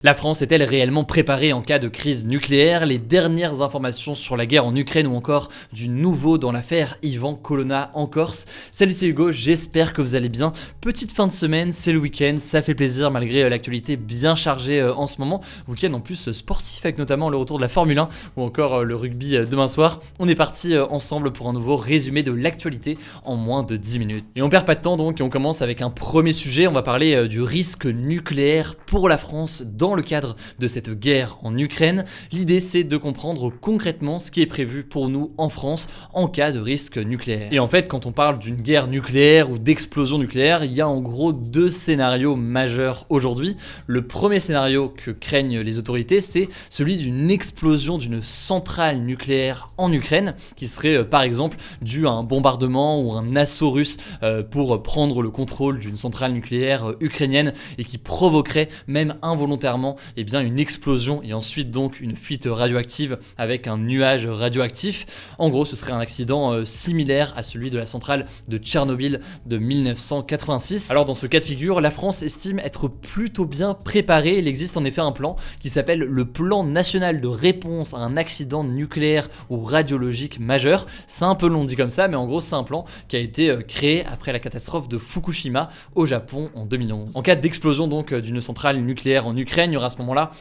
La France est-elle réellement préparée en cas de crise nucléaire? Les dernières informations sur la guerre en Ukraine ou encore du nouveau dans l'affaire Ivan Colonna en Corse. Salut, c'est Hugo, j'espère que vous allez bien. Petite fin de semaine, c'est le week-end, ça fait plaisir malgré l'actualité bien chargée en ce moment. Week-end en plus sportif avec notamment le retour de la Formule 1 ou encore le rugby demain soir. On est parti ensemble pour un nouveau résumé de l'actualité en moins de 10 minutes. Et on perd pas de temps donc et on commence avec un premier sujet. On va parler du risque nucléaire pour la France dans le cadre de cette guerre en Ukraine. L'idée, c'est de comprendre concrètement ce qui est prévu pour nous en France en cas de risque nucléaire. Et en fait, quand on parle d'une guerre nucléaire ou d'explosion nucléaire, il y a en gros deux scénarios majeurs aujourd'hui. Le premier scénario que craignent les autorités, c'est celui d'une explosion d'une centrale nucléaire en Ukraine, qui serait par exemple due à un bombardement ou un assaut russe pour prendre le contrôle d'une centrale nucléaire ukrainienne et qui provoquerait même involontairement une explosion et ensuite donc une fuite radioactive avec un nuage radioactif. En gros, ce serait un accident similaire à celui de la centrale de Tchernobyl de 1986. Alors dans ce cas de figure, la France estime être plutôt bien préparée. Il existe en effet un plan qui s'appelle le plan national de réponse à un accident nucléaire ou radiologique majeur. C'est un peu long dit comme ça, mais en gros c'est un plan qui a été créé après la catastrophe de Fukushima au Japon en 2011. En cas d'explosion donc d'une centrale nucléaire en Ukraine, il y aura à ce moment-là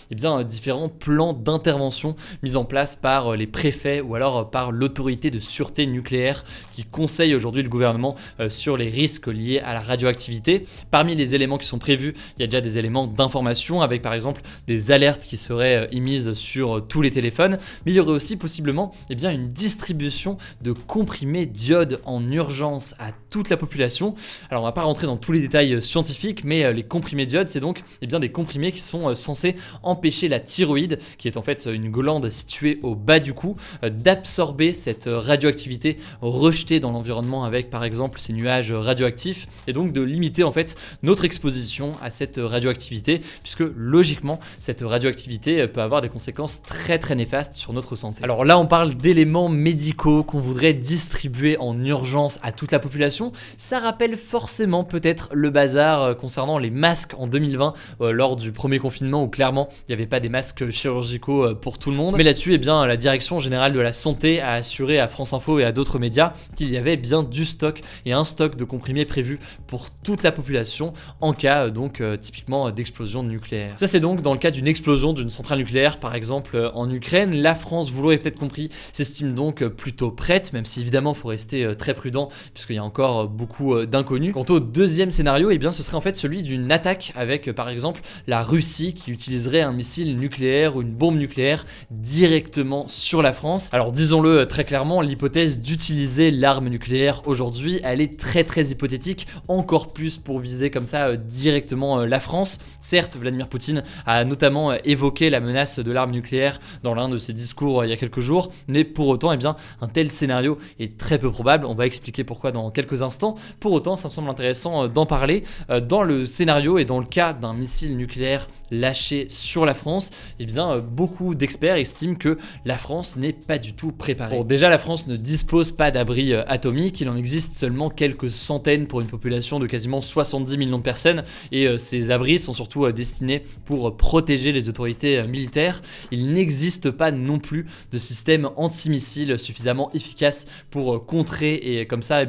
différents plans d'intervention mis en place par les préfets ou alors par l'autorité de sûreté nucléaire qui conseille aujourd'hui le gouvernement sur les risques liés à la radioactivité. Parmi les éléments qui sont prévus, il y a déjà des éléments d'information avec par exemple des alertes qui seraient émises sur tous les téléphones, mais il y aurait aussi possiblement une distribution de comprimés d'iode en urgence à toute la population. Alors on va pas rentrer dans tous les détails scientifiques, mais les comprimés d'iode, c'est donc des comprimés qui sont censés empêcher la thyroïde, qui est en fait une glande située au bas du cou, d'absorber cette radioactivité rejetée dans l'environnement avec par exemple ces nuages radioactifs et donc de limiter en fait notre exposition à cette radioactivité puisque logiquement cette radioactivité peut avoir des conséquences très néfastes sur notre santé. Alors là on parle d'éléments médicaux qu'on voudrait distribuer en urgence à toute la population. Ça rappelle forcément peut-être le bazar concernant les masques en 2020 lors du premier confinement où clairement il n'y avait pas des masques chirurgicaux pour tout le monde, mais là-dessus la direction générale de la santé a assuré à France Info et à d'autres médias qu'il y avait bien du stock et un stock de comprimés prévu pour toute la population en cas typiquement d'explosion nucléaire. Ça c'est donc dans le cas d'une explosion d'une centrale nucléaire par exemple en Ukraine. La France, vous l'aurez peut-être compris, s'estime donc plutôt prête, même si évidemment il faut rester très prudent puisqu'il y a encore beaucoup d'inconnus. Quant au deuxième scénario, ce serait en fait celui d'une attaque avec par exemple la Russie qui utiliserait un missile nucléaire ou une bombe nucléaire directement sur la France. Alors disons-le très clairement, l'hypothèse d'utiliser l'arme nucléaire aujourd'hui, elle est très hypothétique, encore plus pour viser comme ça directement la France. Certes, Vladimir Poutine a notamment évoqué la menace de l'arme nucléaire dans l'un de ses discours il y a quelques jours, mais pour autant, un tel scénario est très peu probable. On va expliquer pourquoi dans quelques instants. Pour autant, ça me semble intéressant d'en parler. Dans le scénario et dans le cas d'un missile nucléaire lâché sur la France, beaucoup d'experts estiment que la France n'est pas du tout préparée. Bon, déjà, la France ne dispose pas d'abri atomique, il en existe seulement quelques centaines pour une population de quasiment 70 millions de personnes, et ces abris sont surtout destinés pour protéger les autorités militaires. Il n'existe pas non plus de système antimissile suffisamment efficace pour contrer et comme ça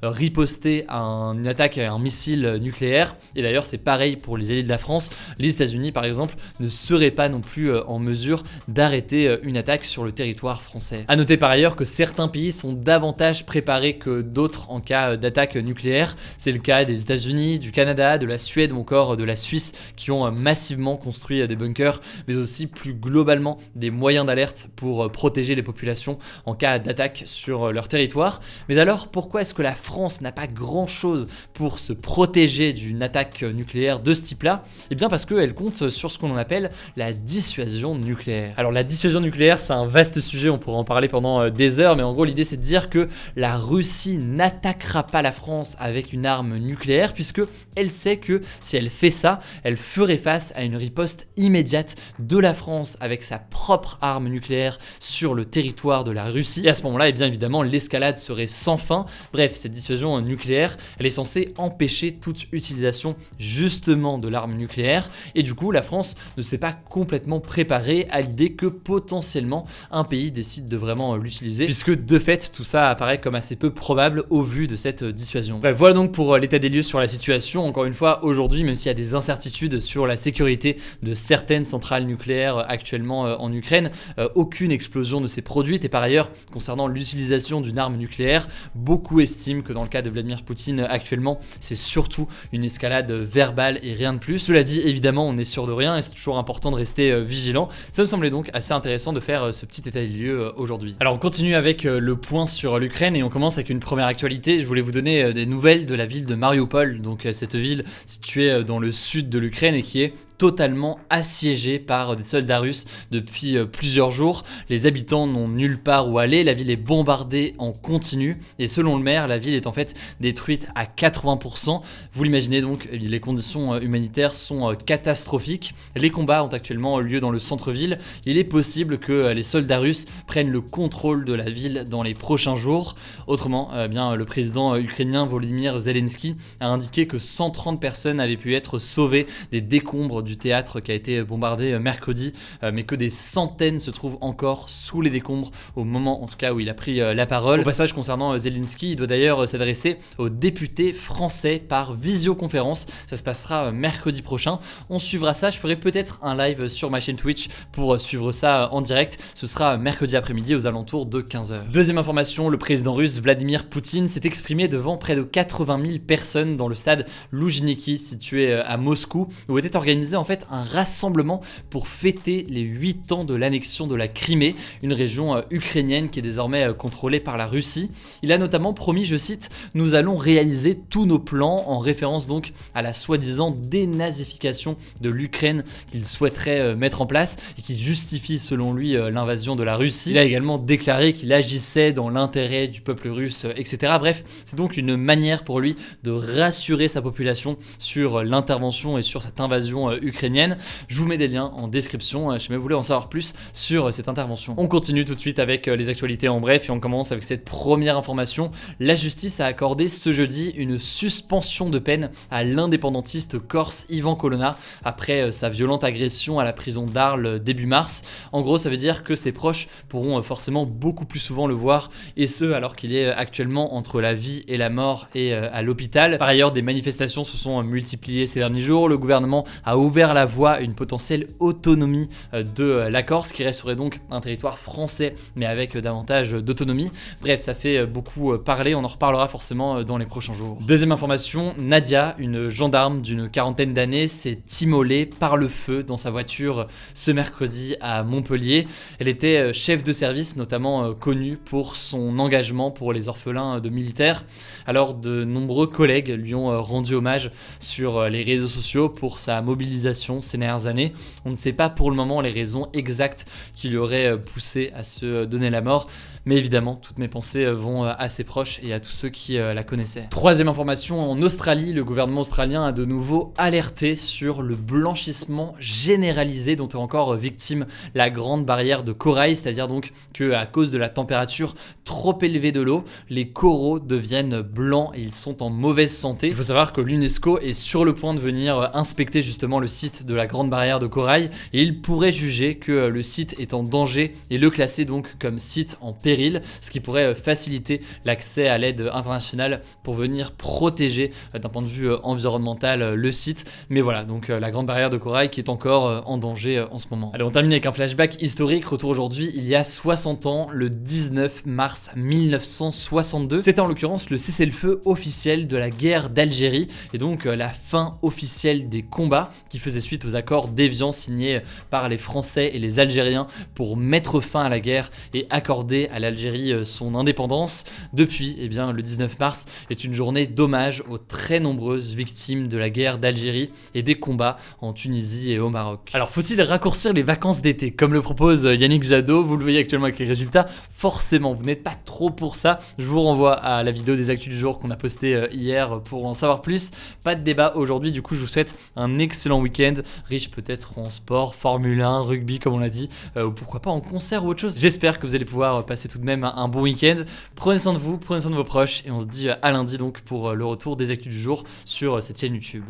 riposter à une attaque à un missile nucléaire. Et d'ailleurs, c'est pareil pour les alliés de la France. Les États-Unis, par exemple, ne seraient pas non plus en mesure d'arrêter une attaque sur le territoire français. A noter par ailleurs que certains pays sont davantage préparés que d'autres en cas d'attaque nucléaire. C'est le cas des États-Unis, du Canada, de la Suède ou encore de la Suisse qui ont massivement construit des bunkers, mais aussi plus globalement des moyens d'alerte pour protéger les populations en cas d'attaque sur leur territoire. Mais alors, pourquoi est-ce que la France n'a pas grand-chose pour se protéger d'une attaque nucléaire de ce type-là? Parce qu'elle compte sur ce qu'on appelle la dissuasion nucléaire. Alors la dissuasion nucléaire, c'est un vaste sujet, on pourrait en parler pendant des heures, mais en gros l'idée c'est de dire que la Russie n'attaquera pas la France avec une arme nucléaire puisque elle sait que si elle fait ça, elle ferait face à une riposte immédiate de la France avec sa propre arme nucléaire sur le territoire de la Russie. Et à ce moment-là, bien évidemment, l'escalade serait sans fin. Bref, cette dissuasion nucléaire, elle est censée empêcher toute utilisation justement de l'arme nucléaire. Et du coup, la France ne s'est pas complètement préparée à l'idée que potentiellement un pays décide de vraiment l'utiliser, puisque de fait tout ça apparaît comme assez peu probable au vu de cette dissuasion. Bref, voilà donc pour l'état des lieux sur la situation. Encore une fois, aujourd'hui, même s'il y a des incertitudes sur la sécurité de certaines centrales nucléaires actuellement en Ukraine, aucune explosion ne s'est produite. Et par ailleurs, concernant l'utilisation d'une arme nucléaire, beaucoup estiment que dans le cas de Vladimir Poutine actuellement, c'est surtout une escalade verbale et rien de plus. Cela dit, évidemment, on n'est sûr de rien et c'est toujours important de rester vigilant. Ça me semblait donc assez intéressant de faire ce petit état des lieux aujourd'hui. Alors on continue avec le point sur l'Ukraine et on commence avec une première actualité. Je voulais vous donner des nouvelles de la ville de Mariupol, donc cette ville située dans le sud de l'Ukraine et qui est totalement assiégée par des soldats russes depuis plusieurs jours. Les habitants n'ont nulle part où aller, la ville est bombardée en continu et selon le maire, la ville est en fait détruite à 80%. Vous l'imaginez donc, les conditions humanitaires sont catastrophiques. Les combats ont actuellement lieu dans le centre-ville. Il est possible que les soldats russes prennent le contrôle de la ville dans les prochains jours. Autrement, bien, le président ukrainien Volodymyr Zelensky a indiqué que 130 personnes avaient pu être sauvées des décombres du théâtre qui a été bombardé mercredi, mais que des centaines se trouvent encore sous les décombres au moment en tout cas où il a pris la parole. Au passage, concernant Zelensky, il doit d'ailleurs s'adresser aux députés français par visioconférence. Ça se passera mercredi prochain. On suivra ça. Je ferai peut-être un live sur ma chaîne Twitch pour suivre ça en direct. Ce sera mercredi après-midi aux alentours de 15h. Deuxième information, le président russe Vladimir Poutine s'est exprimé devant près de 80 000 personnes dans le stade Loujniki situé à Moscou, où était organisé en fait un rassemblement pour fêter les 8 ans de l'annexion de la Crimée, une région ukrainienne qui est désormais contrôlée par la Russie. Il a notamment promis, je cite, « Nous allons réaliser tous nos plans », en référence donc à la soi-disant dénazification de l'Ukraine qu'il souhaiterait mettre en place et qui justifie selon lui l'invasion de la Russie. Il a également déclaré qu'il agissait dans l'intérêt du peuple russe, etc. Bref, c'est donc une manière pour lui de rassurer sa population sur l'intervention et sur cette invasion ukrainienne. Je vous mets des liens en description si vous voulez en savoir plus sur cette intervention. On continue tout de suite avec les actualités en bref et on commence avec cette première information. La justice a accordé ce jeudi une suspension de peine à l'indépendantiste corse Ivan Colonna après sa violente agression à la prison d'Arles début mars. En gros, ça veut dire que ses proches pourront forcément beaucoup plus souvent le voir, et ce alors qu'il est actuellement entre la vie et la mort et à l'hôpital. Par ailleurs, des manifestations se sont multipliées ces derniers jours. Le gouvernement a ouvert la voie à une potentielle autonomie de la Corse, qui resterait donc un territoire français mais avec davantage d'autonomie. Bref, ça fait beaucoup parler, on en reparlera forcément dans les prochains jours. Deuxième information, Nadia, une gendarme d'une quarantaine d'années, s'est immolée par le feu dans sa voiture ce mercredi à Montpellier. Elle était chef de service, notamment connue pour son engagement pour les orphelins de militaires. Alors de nombreux collègues lui ont rendu hommage sur les réseaux sociaux pour sa mobilisation ces dernières années. On ne sait pas pour le moment les raisons exactes qui lui auraient poussé à se donner la mort, mais évidemment toutes mes pensées vont à ses proches et à tous ceux qui la connaissaient. Troisième information, en Australie, le gouvernement australien a de nouveau alerté sur le blanchissement généralisé dont est encore victime la grande barrière de corail, c'est-à-dire donc qu'à cause de la température trop élevée de l'eau, les coraux deviennent blancs et ils sont en mauvaise santé. Il faut savoir que l'UNESCO est sur le point de venir inspecter justement le site de la grande barrière de corail et il pourrait juger que le site est en danger et le classer donc comme site en péril, ce qui pourrait faciliter l'accès à l'aide internationale pour venir protéger d'un point de vue environnemental le site. Mais voilà, donc la grande barrière de corail qui est encore en danger en ce moment. Allez, on termine avec un flashback historique. Retour aujourd'hui, il y a 60 ans, le 19 mars 1962. C'était en l'occurrence le cessez-le-feu officiel de la guerre d'Algérie et donc la fin officielle des combats qui faisait suite aux accords d'Évian signés par les Français et les Algériens pour mettre fin à la guerre et accorder à l'Algérie son indépendance. Depuis, eh bien, le 19 mars est une journée d'hommage aux très nombreuses victimes de la guerre d'Algérie et des combats en Tunisie et au Maroc. Alors, faut-il raccourcir les vacances d'été comme le propose Yannick Jadot? Vous le voyez actuellement avec les résultats. Forcément, vous n'êtes pas trop pour ça. Je vous renvoie à la vidéo des actus du jour qu'on a postée hier pour en savoir plus. Pas de débat aujourd'hui, du coup je vous souhaite un excellent week-end, riche peut-être en sport, Formule 1, rugby comme on l'a dit, ou pourquoi pas en concert ou autre chose. J'espère que vous allez pouvoir passer tout de même un bon week-end. Prenez soin de vous, prenez soin de vos proches et on se dit à lundi donc pour le retour des actus du jour sur cette chaîne YouTube.